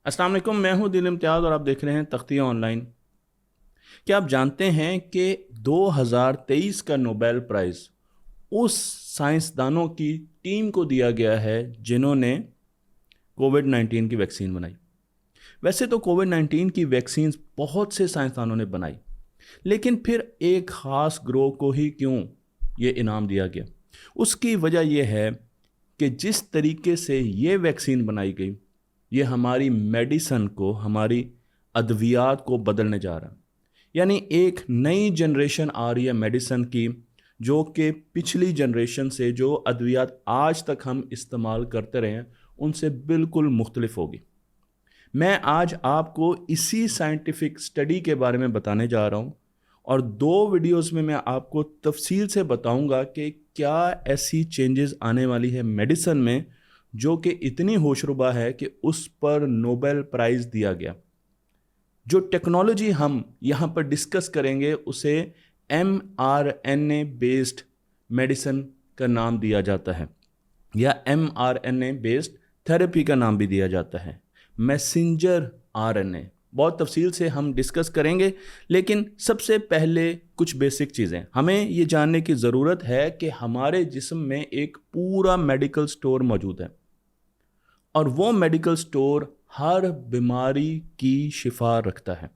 अस्सलाम वालेकुम, मैं हूं दिल इम्तियाज़ और आप देख रहे हैं तख्तियाँ ऑनलाइन। क्या आप जानते हैं कि 2023 का नोबेल प्राइज़ उस साइंसदानों की टीम को दिया गया है जिन्होंने कोविड 19 की वैक्सीन बनाई। वैसे तो कोविड 19 की वैक्सीन बहुत से साइंसदानों ने बनाई, लेकिन फिर एक ख़ास ग्रोह को ही क्यों ये इनाम दिया गया? उसकी वजह यह है कि जिस तरीके से ये वैक्सीन बनाई गई, ये हमारी मेडिसन को, हमारी अद्वियात को बदलने जा रहा है। यानी एक नई जनरेशन आ रही है मेडिसन की, जो कि पिछली जनरेशन से जो अद्वियात आज तक हम इस्तेमाल करते रहे हैं उनसे बिल्कुल मुख्तलिफ होगी। मैं आज आपको इसी साइंटिफिक स्टडी के बारे में बताने जा रहा हूँ और 2 वीडियोस में मैं आपको तफसील से बताऊंगा कि क्या ऐसी चेंजेस आने वाली है मेडिसन में जो कि इतनी होशरुबा है कि उस पर नोबेल प्राइज़ दिया गया। जो टेक्नोलॉजी हम यहाँ पर डिस्कस करेंगे उसे mRNA बेस्ड मेडिसिन का नाम दिया जाता है, या mRNA बेस्ड थेरेपी का नाम भी दिया जाता है, मैसेंजर RNA। बहुत तफसील से हम डिस्कस करेंगे, लेकिन सबसे पहले कुछ बेसिक चीज़ें हमें ये जानने की ज़रूरत है कि हमारे जिस्म में एक पूरा मेडिकल स्टोर मौजूद है और वो मेडिकल स्टोर हर बीमारी की शिफा रखता है।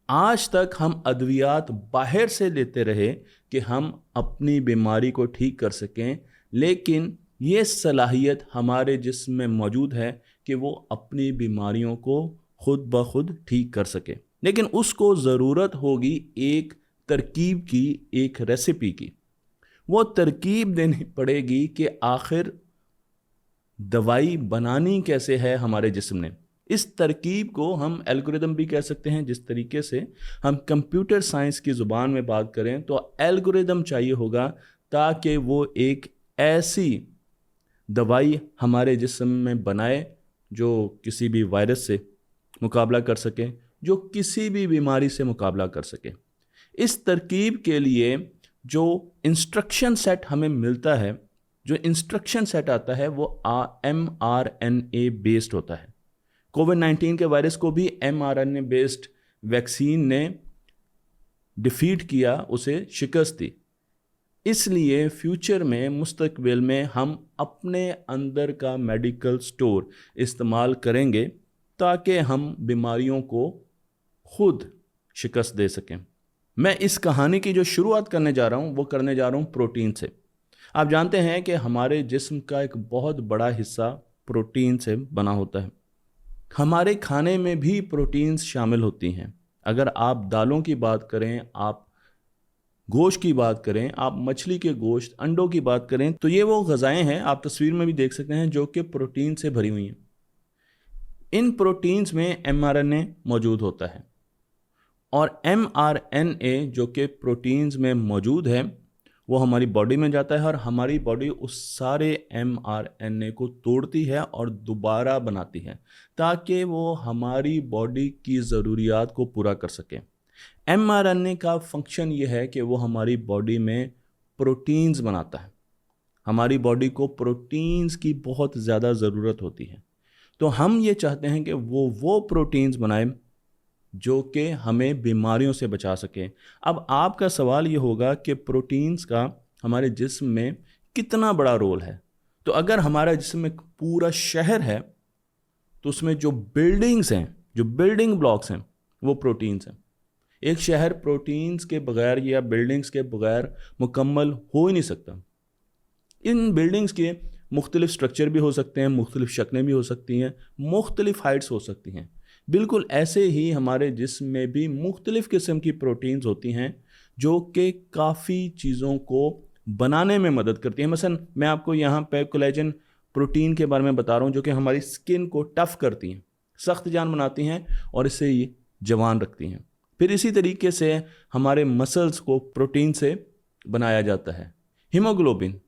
आज तक हम अद्वियात बाहर से लेते रहे कि हम अपनी बीमारी को ठीक कर सकें, लेकिन ये सलाहियत हमारे जिस्म में मौजूद है कि वो अपनी बीमारियों को खुद ब खुद ठीक कर सके। लेकिन उसको ज़रूरत होगी एक तरकीब की, एक रेसिपी की। वो तरकीब देनी पड़ेगी कि आखिर दवाई बनानी कैसे है हमारे जिस्म ने। इस तरकीब को हम एल्गोरिदम भी कह सकते हैं। जिस तरीके से हम कंप्यूटर साइंस की ज़ुबान में बात करें तो एल्गोरिदम चाहिए होगा ताकि वो एक ऐसी दवाई हमारे जिस्म में बनाए जो किसी भी वायरस से मुकाबला कर सके, जो किसी भी बीमारी से मुकाबला कर सके। इस तरकीब के लिए जो इंस्ट्रक्शन सेट हमें मिलता है, जो इंस्ट्रक्शन सेट आता है, वो mRNA बेस्ड होता है। कोविड 19 के वायरस को भी mRNA बेस्ड वैक्सीन ने डिफीट किया, उसे शिकस्त दी। इसलिए फ्यूचर में, मुस्तकबिल में हम अपने अंदर का मेडिकल स्टोर इस्तेमाल करेंगे ताकि हम बीमारियों को खुद शिकस्त दे सकें। मैं इस कहानी की जो शुरुआत करने जा रहा हूँ वो करने जा रहा हूँ प्रोटीन से। आप जानते हैं कि हमारे जिस्म का एक बहुत बड़ा हिस्सा प्रोटीन से बना होता है। हमारे खाने में भी प्रोटीन्स शामिल होती हैं। अगर आप दालों की बात करें, आप गोश्त की बात करें, आप मछली के गोश्त, अंडों की बात करें, तो ये वो ग़िज़ाएँ हैं, आप तस्वीर में भी देख सकते हैं, जो कि प्रोटीन से भरी हुई हैं। इन प्रोटीन्स में mRNA मौजूद होता है और mRNA जो कि प्रोटीन्स में मौजूद है वो हमारी बॉडी में जाता है और हमारी बॉडी उस सारे mRNA को तोड़ती है और दोबारा बनाती है ताकि वो हमारी बॉडी की ज़रूरियात को पूरा कर सके। mRNA का फंक्शन ये है कि वो हमारी बॉडी में प्रोटीन्स बनाता है। हमारी बॉडी को प्रोटीन्स की बहुत ज़्यादा ज़रूरत होती है, तो हम ये चाहते हैं कि वो प्रोटीन्स बनाए जो कि हमें बीमारियों से बचा सके। अब आपका सवाल ये होगा कि प्रोटीन्स का हमारे जिस्म में कितना बड़ा रोल है। तो अगर हमारा जिस्म में पूरा शहर है तो उसमें जो बिल्डिंग्स हैं, जो बिल्डिंग ब्लॉक्स हैं, वो प्रोटीन्स हैं। एक शहर प्रोटीन्स के बगैर या बिल्डिंग्स के बगैर मुकम्मल हो ही नहीं सकता। इन बिल्डिंग्स के मुख्तलिफ स्ट्रक्चर भी हो सकते हैं, मुख्तलिफ शक्लें भी हो सकती हैं, मुख्तलिफ हाइट्स हो सकती हैं। बिल्कुल ऐसे ही हमारे जिस्म में भी मुख्तलिफ किस्म की प्रोटीन्स होती हैं जो कि काफ़ी चीज़ों को बनाने में मदद करती हैं। मसलन मैं आपको यहाँ पे कोलेजन प्रोटीन के बारे में बता रहा हूँ जो कि हमारी स्किन को टफ़ करती हैं, सख्त जान बनाती हैं और इससे ये जवान रखती हैं। फिर इसी तरीके से हमारे मसल्स को प्रोटीन से बनाया जाता है। हीमोग्लोबिन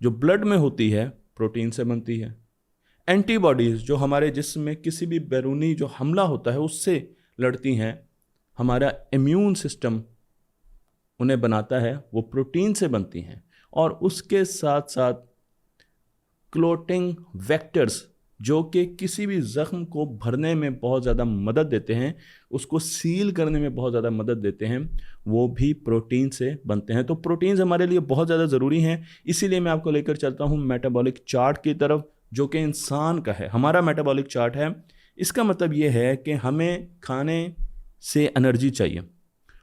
जो ब्लड में होती है प्रोटीन से बनती है। एंटीबॉडीज़ जो हमारे जिस्म में किसी भी बैरूनी जो हमला होता है उससे लड़ती हैं, हमारा इम्यून सिस्टम उन्हें बनाता है, वो प्रोटीन से बनती हैं। और उसके साथ साथ क्लोटिंग वेक्टर्स जो कि किसी भी ज़ख्म को भरने में बहुत ज़्यादा मदद देते हैं, उसको सील करने में बहुत ज़्यादा मदद देते हैं, वो भी प्रोटीन से बनते हैं। तो प्रोटीन्स हमारे लिए बहुत ज़्यादा ज़रूरी हैं। इसीलिए मैं आपको लेकर चलता हूँ मेटाबॉलिक चार्ट की तरफ, जो कि इंसान का है, हमारा मेटाबॉलिक चार्ट है। इसका मतलब ये है कि हमें खाने से एनर्जी चाहिए,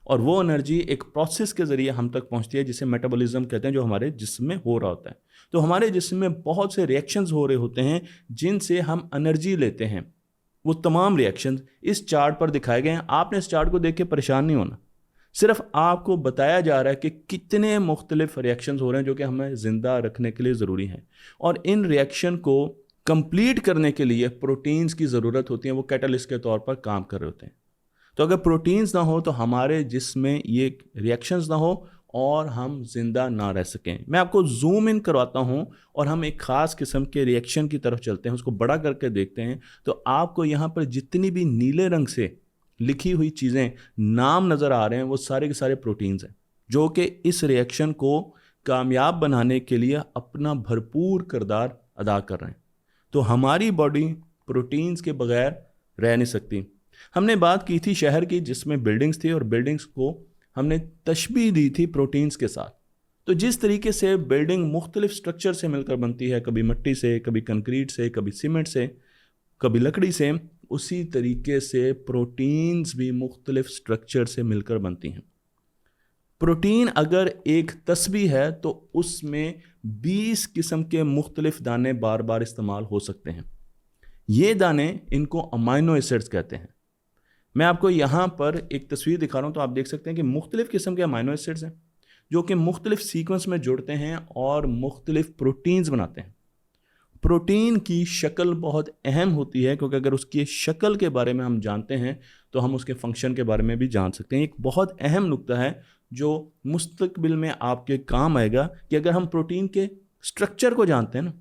और वो एनर्जी एक प्रोसेस के ज़रिए हम तक पहुंचती है, जिसे मेटाबॉलिज्म कहते हैं, जो हमारे जिस्म में हो रहा होता है। तो हमारे जिस्म में बहुत से रिएक्शंस हो रहे होते हैं जिनसे हम एनर्जी लेते हैं। वो तमाम रिएक्शंस इस चार्ट पर दिखाए गए हैं। आपने इस चार्ट को देख के परेशान नहीं होना, सिर्फ आपको बताया जा रहा है कि कितने मुख्तलिफ रिएक्शंस हो रहे हैं जो कि हमें ज़िंदा रखने के लिए ज़रूरी हैं। और इन रिएक्शन को कंप्लीट करने के लिए प्रोटीन्स की ज़रूरत होती है, वो कैटलिस्ट के तौर पर काम कर रहे होते हैं। तो अगर प्रोटीन्स ना हो तो हमारे जिस्म में ये रिएक्शंस ना हो और हम जिंदा ना रह सकें। मैं आपको जूम इन करवाता हूं और हम एक ख़ास किस्म के रिएक्शन की तरफ चलते हैं, उसको बड़ा करके देखते हैं। तो आपको यहाँ पर जितनी भी नीले रंग से लिखी हुई चीज़ें, नाम नज़र आ रहे हैं, वो सारे के सारे प्रोटीन्स हैं जो कि इस रिएक्शन को कामयाब बनाने के लिए अपना भरपूर किरदार अदा कर रहे हैं। तो हमारी बॉडी प्रोटीन्स के बगैर रह नहीं सकती। हमने बात की थी शहर की, जिसमें बिल्डिंग्स थी और बिल्डिंग्स को हमने तशबीह दी थी प्रोटीन्स के साथ। तो जिस तरीके से बिल्डिंग मुख्तलिफ स्ट्रक्चर से मिलकर बनती है, कभी मिट्टी से, कभी कंक्रीट से, कभी सीमेंट से, कभी लकड़ी से, उसी तरीके से प्रोटीन्स भी मुख्तलिफ स्ट्रक्चर से मिलकर बनती हैं। प्रोटीन अगर एक तस्बीह है तो उसमें 20 किस्म के मुख्तलिफ दाने बार बार इस्तेमाल हो सकते हैं। ये दाने, इनको अमाइनो एसिड्स कहते हैं। मैं आपको यहाँ पर एक तस्वीर दिखा रहा हूँ, तो आप देख सकते हैं कि मुख्तलिफ किस्म के अमाइनो एसिड्स हैं जो कि मुख्तलिफ सीक्वेंस में जुड़ते हैं और मुख्तलिफ प्रोटीन्स बनाते हैं। प्रोटीन की शक्ल बहुत अहम होती है, क्योंकि अगर उसकी शक्ल के बारे में हम जानते हैं तो हम उसके फंक्शन के बारे में भी जान सकते हैं। एक बहुत अहम नुक्ता है जो मुस्तकबिल में आपके काम आएगा कि अगर हम प्रोटीन के स्ट्रक्चर को जानते हैं ना,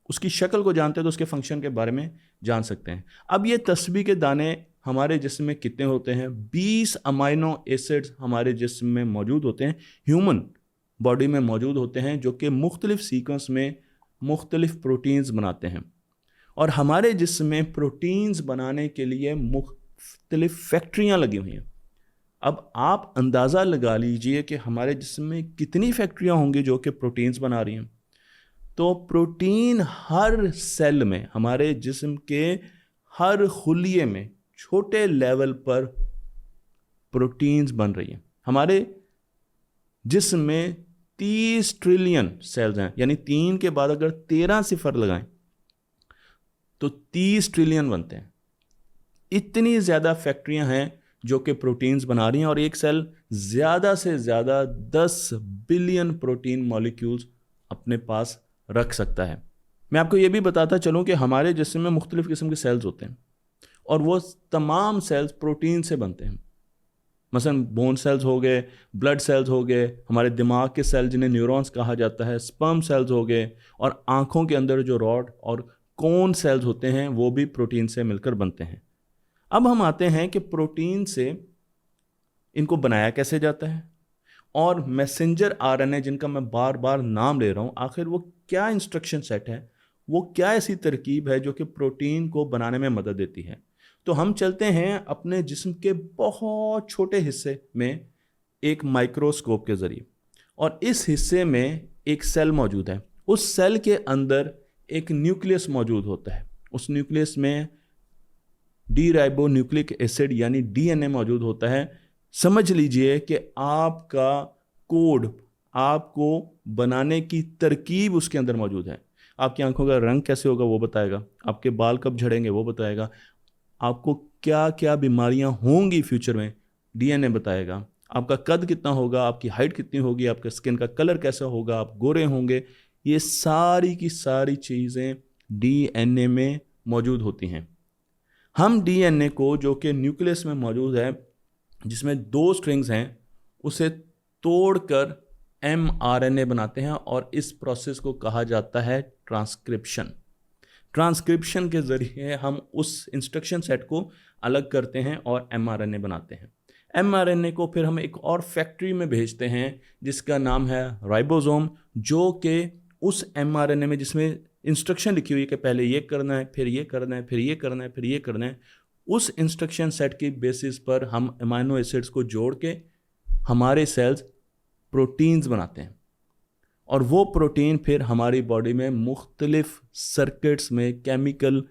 उसकी शक्ल को जानते हैं, तो उसके फंक्शन के बारे में जान सकते हैं। अब ये तस्बीह के दाने हमारे जिस्म में कितने होते हैं? 20 अमाइनो एसिड्स हमारे जिस्म में मौजूद होते हैं, ह्यूमन बॉडी में मौजूद होते हैं, जो कि मुख्तलिफ सीक्वेंस में मुख्तलिफ प्रोटीन्स बनाते हैं। और हमारे जिस्म में प्रोटीन्स बनाने के लिए मुख्तलिफ फैक्ट्रियाँ लगी हुई हैं। अब आप अंदाज़ा लगा लीजिए कि हमारे जिस्म में कितनी फैक्ट्रियाँ होंगी जो कि प्रोटीन्स बना रही हैं। तो प्रोटीन हर सेल में, हमारे जिस्म के हर खुलिये में छोटे लेवल पर प्रोटीन्स बन रही हैं। हमारे जिस्म में 30 ट्रिलियन सेल्स हैं, यानी 3 के बाद अगर 13 सिफर लगाएं तो 30 ट्रिलियन बनते हैं। इतनी ज़्यादा फैक्ट्रियां हैं जो कि प्रोटीन्स बना रही हैं, और एक सेल ज़्यादा से ज़्यादा 10 बिलियन प्रोटीन मॉलिक्यूल्स अपने पास रख सकता है। मैं आपको ये भी बताता चलूँ कि हमारे जिस्म में मुख्तलिफ किस्म के सेल्स होते हैं और वो तमाम सेल्स प्रोटीन से बनते हैं। मसलन बोन सेल्स हो गए, ब्लड सेल्स हो गए, हमारे दिमाग के सेल जिन्हें न्यूरॉन्स कहा जाता है, स्पर्म सेल्स हो गए, और आँखों के अंदर जो रॉड और कोन सेल्स होते हैं वो भी प्रोटीन से मिलकर बनते हैं। अब हम आते हैं कि प्रोटीन से इनको बनाया कैसे जाता है, और मैसेंजर आरएनए जिनका मैं बार बार नाम ले रहा हूँ, आखिर वो क्या इंस्ट्रक्शन सेट है, वो क्या ऐसी तरकीब है जो कि प्रोटीन को बनाने में मदद देती है। तो हम चलते हैं अपने जिस्म के बहुत छोटे हिस्से में एक माइक्रोस्कोप के ज़रिए, और इस हिस्से में एक सेल मौजूद है। उस सेल के अंदर एक न्यूक्लियस मौजूद होता है। उस न्यूक्लियस में डीराइबो न्यूक्लिक एसिड यानी डीएनए मौजूद होता है। समझ लीजिए कि आपका कोड, आपको बनाने की तरकीब उसके अंदर मौजूद है। आपकी आंखों का रंग कैसे होगा वो बताएगा, आपके बाल कब झड़ेंगे वो बताएगा, आपको क्या क्या बीमारियां होंगी फ्यूचर में डीएनए बताएगा, आपका कद कितना होगा, आपकी हाइट कितनी होगी, आपका स्किन का कलर कैसा होगा, आप गोरे होंगे, ये सारी की सारी चीज़ें डीएनए में मौजूद होती हैं। हम डीएनए को, जो कि न्यूक्लियस में मौजूद है, जिसमें 2 स्ट्रिंग्स हैं, उसे तोड़कर mRNA बनाते हैं, और इस प्रोसेस को कहा जाता है ट्रांसक्रिप्शन। ट्रांसक्रिप्शन के ज़रिए हम उस इंस्ट्रक्शन सेट को अलग करते हैं और mRNA बनाते हैं। mRNA को फिर हम एक और फैक्ट्री में भेजते हैं जिसका नाम है राइबोसोम, जो कि उस mRNA में जिसमें इंस्ट्रक्शन लिखी हुई है कि पहले ये करना है, फिर ये करना है, फिर ये करना है, फिर ये करना है, उस इंस्ट्रक्शन सेट की बेसिस पर हम अमाइनो एसिड्स को जोड़ के हमारे सेल्स प्रोटीन्स बनाते हैं, और वो प्रोटीन फिर हमारी बॉडी में मुख्तलिफ सर्किट्स में, केमिकल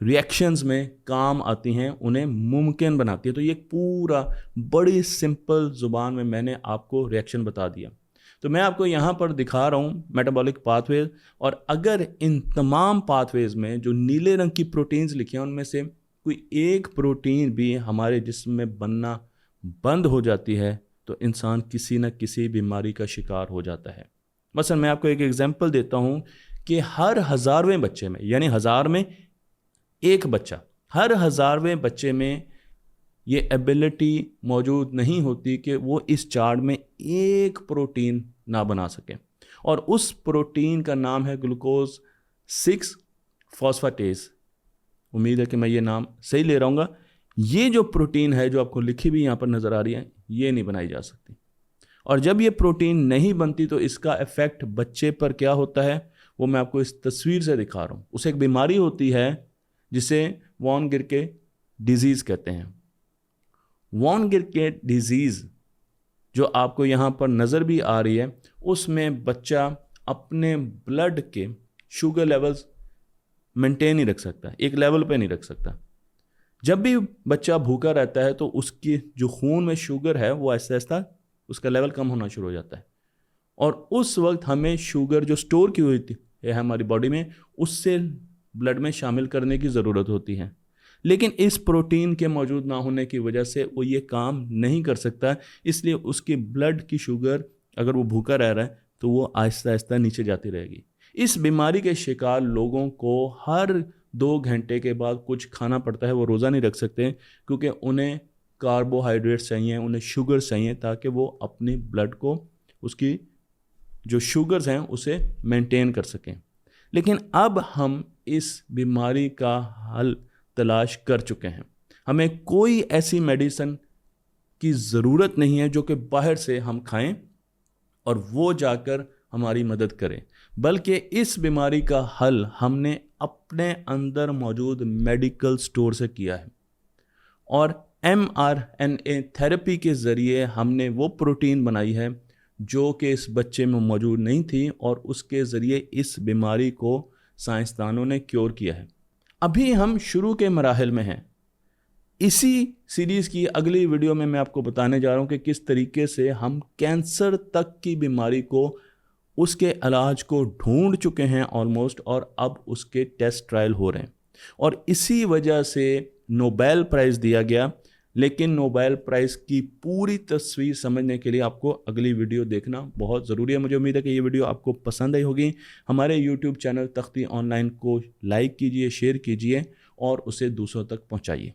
रिएक्शंस में काम आती हैं, उन्हें मुमकिन बनाती है। तो ये पूरा बड़ी सिंपल ज़ुबान में मैंने आपको रिएक्शन बता दिया। तो मैं आपको यहाँ पर दिखा रहा हूँ मेटाबॉलिक पाथवेज, और अगर इन तमाम पाथवेज में जो नीले रंग की प्रोटीन्स लिखी हैं उनमें से कोई एक प्रोटीन भी हमारे जिस्म में बनना बंद हो जाती है तो इंसान किसी न किसी बीमारी का शिकार हो जाता है। मसलन मैं आपको एक एग्जांपल देता हूँ कि हर 1000वें बच्चे में, यानी 1000 में एक बच्चा, हर 1000वें बच्चे में ये एबिलिटी मौजूद नहीं होती कि वो इस चार्ट में एक प्रोटीन ना बना सके, और उस प्रोटीन का नाम है ग्लूकोज 6 फॉस्फेटेज। उम्मीद है कि मैं ये नाम सही ले रहा हूँगा। ये जो प्रोटीन है जो आपको लिखी भी यहाँ पर नज़र आ रही है, ये नहीं बनाई जा सकती, और जब ये प्रोटीन नहीं बनती तो इसका इफेक्ट बच्चे पर क्या होता है वो मैं आपको इस तस्वीर से दिखा रहा हूँ। उसे एक बीमारी होती है जिसे वॉन गिरके डिजीज़ कहते हैं। वॉन गिरके डिजीज़ जो आपको यहाँ पर नज़र भी आ रही है, उसमें बच्चा अपने ब्लड के शुगर लेवल्स मेंटेन नहीं रख सकता, एक लेवल पे नहीं रख सकता। जब भी बच्चा भूखा रहता है तो उसकी जो खून में शुगर है वो आहिस्ता आहिस्ता उसका लेवल कम होना शुरू हो जाता है, और उस वक्त हमें शुगर जो स्टोर की हुई थी है हमारी बॉडी में, उससे ब्लड में शामिल करने की ज़रूरत होती है। लेकिन इस प्रोटीन के मौजूद ना होने की वजह से वो ये काम नहीं कर सकता, इसलिए उसकी ब्लड की शुगर, अगर वो भूखा रह रहा है तो वो आहिस्ता आहिस्ता नीचे जाती रहेगी। इस बीमारी के शिकार लोगों को हर 2 घंटे के बाद कुछ खाना पड़ता है, वो रोज़ा नहीं रख सकते क्योंकि उन्हें कार्बोहाइड्रेट्स चाहिए, उन्हें शुगर चाहिए, ताकि वो अपनी ब्लड को, उसकी जो शुगर्स हैं उसे मेंटेन कर सकें। लेकिन अब हम इस बीमारी का हल तलाश कर चुके हैं। हमें कोई ऐसी मेडिसिन की ज़रूरत नहीं है जो कि बाहर से हम खाएं और वो जाकर हमारी मदद करें, बल्कि इस बीमारी का हल हमने अपने अंदर मौजूद मेडिकल स्टोर से किया है, और mRNA थेरेपी के ज़रिए हमने वो प्रोटीन बनाई है जो कि इस बच्चे में मौजूद नहीं थी, और उसके ज़रिए इस बीमारी को साइंसदानों ने क्योर किया है। अभी हम शुरू के मराहिल में हैं। इसी सीरीज़ की अगली वीडियो में मैं आपको बताने जा रहा हूँ कि किस तरीके से हम कैंसर तक की बीमारी को, उसके इलाज को ढूंढ चुके हैं ऑलमोस्ट, और अब उसके टेस्ट ट्रायल हो रहे हैं, और इसी वजह से नोबेल प्राइज़ दिया गया। लेकिन नोबेल प्राइज़ की पूरी तस्वीर समझने के लिए आपको अगली वीडियो देखना बहुत ज़रूरी है। मुझे उम्मीद है कि ये वीडियो आपको पसंद आई होगी। हमारे YouTube चैनल तख्ती ऑनलाइन को लाइक कीजिए, शेयर कीजिए और उसे दूसरों तक पहुंचाइए।